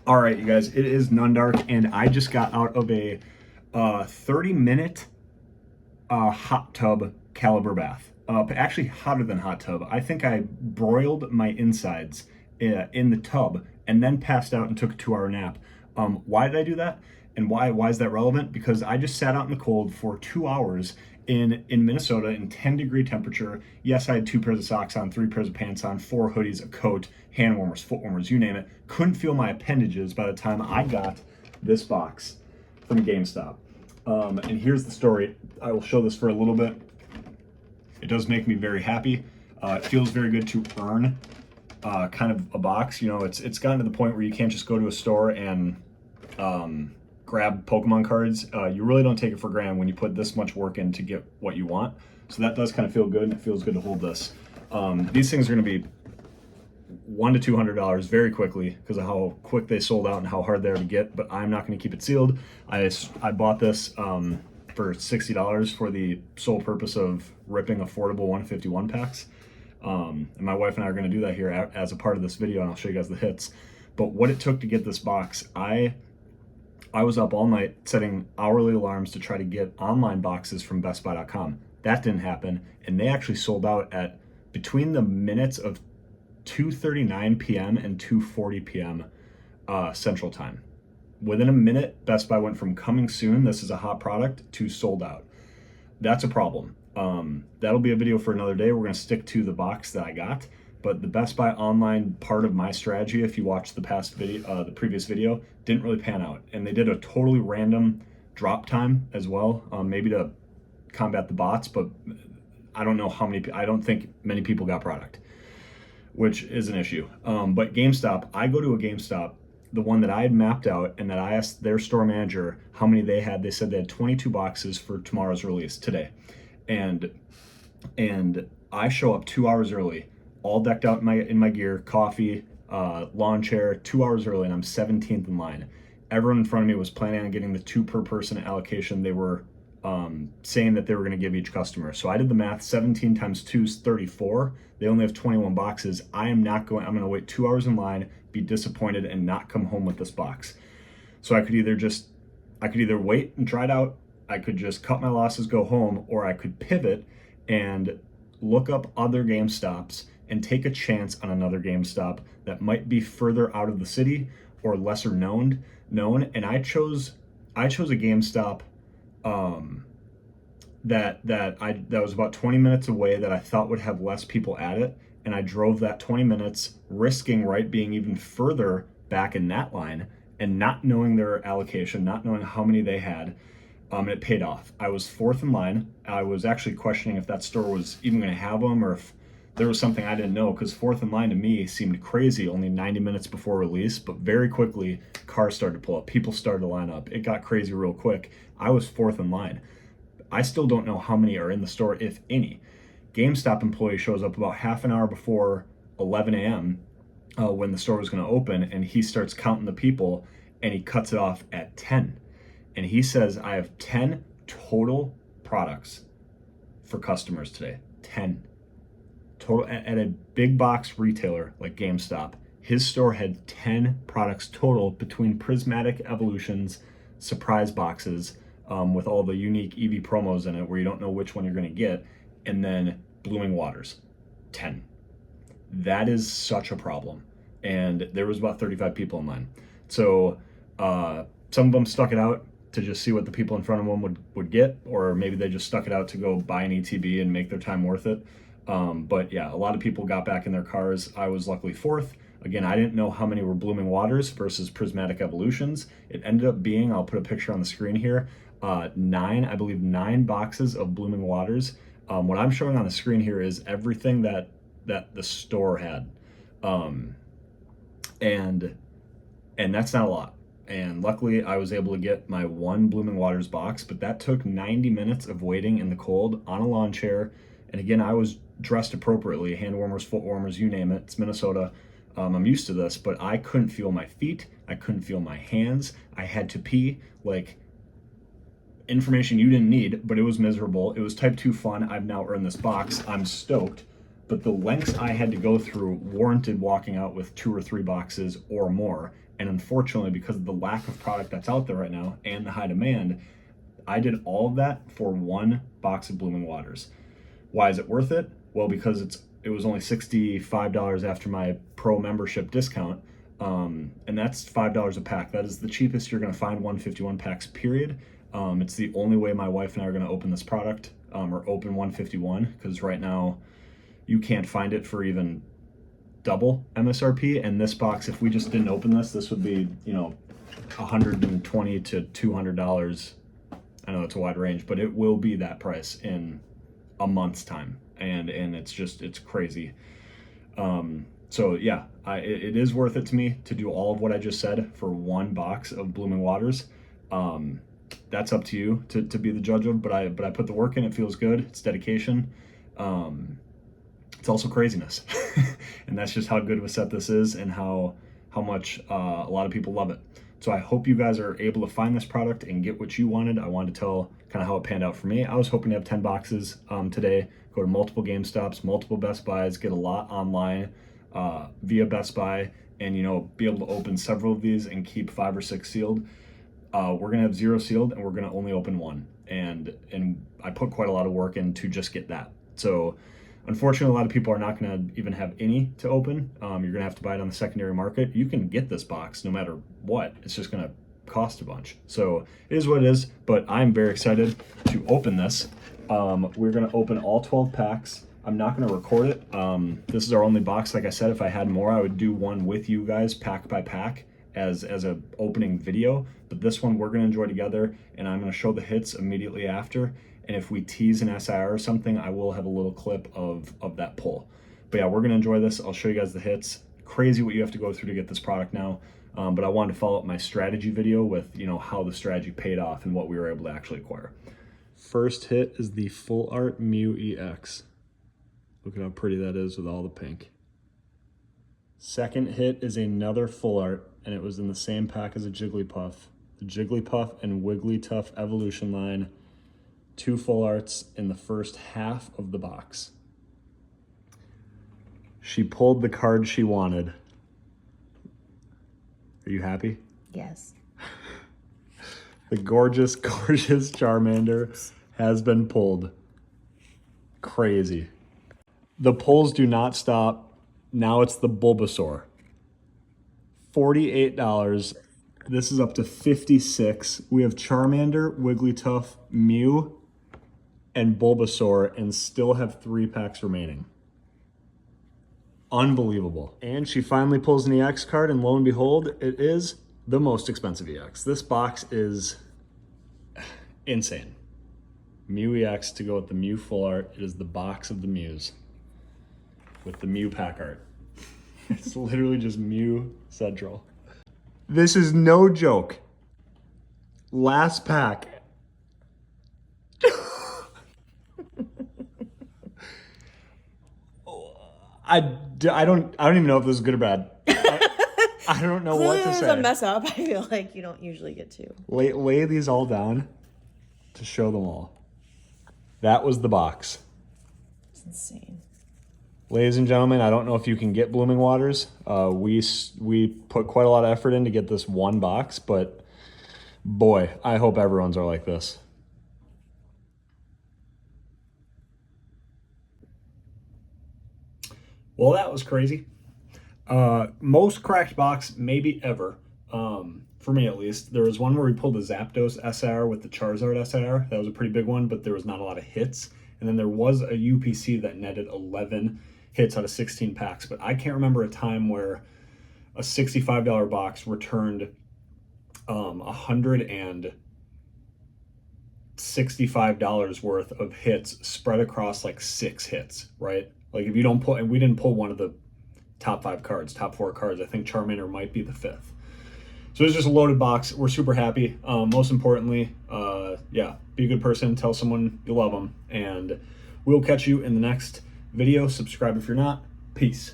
All right, you guys, it is Nundark, and I just got out of a 30-minute hot tub caliber bath. Actually, hotter than hot tub. I think I broiled my insides in the tub and then passed out and took a 2-hour nap. Why did I do that? And why is that relevant? Because I just sat out in the cold for 2 hours in Minnesota in 10-degree temperature. Yes, I had 2 pairs of socks on, 3 pairs of pants on, 4 hoodies, a coat, hand warmers, foot warmers, you name it. Couldn't feel my appendages by the time I got this box from GameStop. And here's the story. I will show this for a little bit. It does make me very happy. It feels very good to earn kind of a box. You know, it's gotten to the point where you can't just go to a store and grab Pokemon cards. You really don't take it for granted when you put this much work in to get what you want. So that does kind of feel good, and it feels good to hold this. These things are going to be $100 to $200 very quickly because of how quick they sold out and how hard they are to get, but I'm not going to keep it sealed. I bought this for $60 for the sole purpose of ripping affordable 151 packs. And my wife and I are going to do that here as a part of this video, and I'll show you guys the hits. But what it took to get this box, I was up all night setting hourly alarms to try to get online boxes from BestBuy.com. That didn't happen, and they actually sold out at between the minutes of 2:39 p.m. and 2:40 p.m. Central Time. Within a minute, Best Buy went from coming soon, this is a hot product, to sold out. That's a problem. That'll be a video for another day. We're going to stick to the box that I got. But the Best Buy online part of my strategy, if you watched the past video, the previous video, didn't really pan out. And they did a totally random drop time as well, maybe to combat the bots, but I don't know how many, I don't think many people got product, which is an issue. But GameStop, I go to a GameStop, the one that I had mapped out, and that I asked their store manager how many they had. They said they had 22 boxes for tomorrow's release, today. And I show up 2 hours early, all decked out in my gear, coffee, lawn chair, 2 hours early, and I'm 17th in line. Everyone in front of me was planning on getting the 2 per person allocation they were saying that they were going to give each customer. So I did the math. 17 times 2 is 34. They only have 21 boxes. I'm going to wait 2 hours in line, be disappointed, and not come home with this box. So I could either wait and try it out, I could just cut my losses, go home, or I could pivot and look up other GameStops and take a chance on another GameStop that might be further out of the city or lesser known. And I chose a GameStop that was about 20 minutes away, that I thought would have less people at it, and I drove that 20 minutes, risking being even further back in that line and not knowing their allocation, not knowing how many they had. And it paid off. I was 4th in line. I was actually questioning if that store was even going to have them, or if there was something I didn't know, because 4th in line to me seemed crazy, only 90 minutes before release. But very quickly, cars started to pull up. People started to line up. It got crazy real quick. I was 4th in line. I still don't know how many are in the store, if any. GameStop employee shows up about half an hour before 11 a.m. When the store was going to open, and he starts counting the people, and he cuts it off at 10. And he says, I have 10 total products for customers today. 10 total at a big box retailer like GameStop. His store had 10 products total between Prismatic Evolutions, surprise boxes with all the unique EV promos in it where you don't know which one you're going to get, and then Blooming Waters. 10. That is such a problem. And there was about 35 people in line. So some of them stuck it out to just see what the people in front of them would get, or maybe they just stuck it out to go buy an ETB and make their time worth it. But yeah, a lot of people got back in their cars. I was luckily 4th. Again, I didn't know how many were Blooming Waters versus Prismatic Evolutions. It ended up being, I'll put a picture on the screen here, 9 boxes of Blooming Waters. What I'm showing on the screen here is everything that the store had. And that's not a lot. And luckily, I was able to get my 1 Blooming Waters box, but that took 90 minutes of waiting in the cold on a lawn chair. And again, I was dressed appropriately, hand warmers, foot warmers, you name it. It's Minnesota. I'm used to this, but I couldn't feel my feet. I couldn't feel my hands. I had to pee, like information you didn't need, but it was miserable. It was type 2 fun. I've now earned this box. I'm stoked. but the lengths I had to go through warranted walking out with 2 or 3 boxes or more. And unfortunately, because of the lack of product that's out there right now and the high demand, I did all of that for 1 box of Blooming Waters. Why is it worth it? Well, because it was only $65 after my pro membership discount, and that's $5 a pack. That is the cheapest you're going to find 151 packs, period. It's the only way my wife and I are going to open this product, or open 151, because right now you can't find it for even double MSRP. And this box, if we just didn't open this would be, $120 to $200. I know it's a wide range, but it will be that price in a month's time, and it's crazy. So yeah, it is worth it to me to do all of what I just said for 1 box of Blooming Waters. That's up to you to be the judge of, but I put the work in. It feels good. It's dedication. It's also craziness. And that's just how good of a set this is, and how much a lot of people love it. So I hope you guys are able to find this product and get what you wanted. I wanted to tell kind of how it panned out for me. I was hoping to have 10 boxes today, go to multiple GameStops, multiple Best Buys, get a lot online via Best Buy, and be able to open several of these and keep 5 or 6 sealed. We're gonna have 0 sealed, and we're gonna only open 1. And I put quite a lot of work in to just get that. So unfortunately, a lot of people are not gonna even have any to open. You're gonna have to buy it on the secondary market. You can get this box no matter what. It's just gonna cost a bunch. So it is what it is, but I'm very excited to open this. We're gonna open all 12 packs. I'm not gonna record it. This is our only box. Like I said, if I had more, I would do one with you guys, pack by pack, as a opening video. But this one we're gonna enjoy together, and I'm gonna show the hits immediately after. And if we tease an SIR or something, I will have a little clip of that pull. But yeah, we're gonna enjoy this. I'll show you guys the hits. Crazy what you have to go through to get this product now. But I wanted to follow up my strategy video with how the strategy paid off and what we were able to actually acquire. First hit is the Full Art Mew EX. Look at how pretty that is with all the pink. Second hit is another Full Art, and it was in the same pack as a Jigglypuff. The Jigglypuff and Wigglytuff Evolution line. 2 Full Arts in the first half of the box. She pulled the card she wanted. Are you happy? Yes. The gorgeous, gorgeous Charmander has been pulled. Crazy. The pulls do not stop. Now it's the Bulbasaur. $48. This is up to 56. We have Charmander, Wigglytuff, Mew, and Bulbasaur, and still have 3 packs remaining. Unbelievable. And she finally pulls an EX card, and lo and behold, it is the most expensive EX. This box is insane. Mew EX to go with the Mew Full Art. It is the box of the Mews with the Mew pack art. It's literally just Mew Central. This is no joke. Last pack. I don't even know if this is good or bad. I don't know what to say. There's a mess up. I feel like you don't usually get to. Lay these all down to show them all. That was the box. It's insane. Ladies and gentlemen, I don't know if you can get Blooming Waters. We put quite a lot of effort in to get this 1 box, but boy, I hope everyone's are like this. Well, that was crazy. Most cracked box maybe ever, for me at least. There was one where we pulled a Zapdos SIR with the Charizard SIR. That was a pretty big one, but there was not a lot of hits. And then there was a UPC that netted 11 hits out of 16 packs. But I can't remember a time where a $65 box returned $165 worth of hits spread across like 6 hits, right? Like if you don't pull, and we didn't pull one of the top 5 cards, top 4 cards. I think Charmander might be the 5th. So it's just a loaded box. We're super happy. Most importantly, yeah, be a good person. Tell someone you love them. And we'll catch you in the next video. Subscribe if you're not. Peace.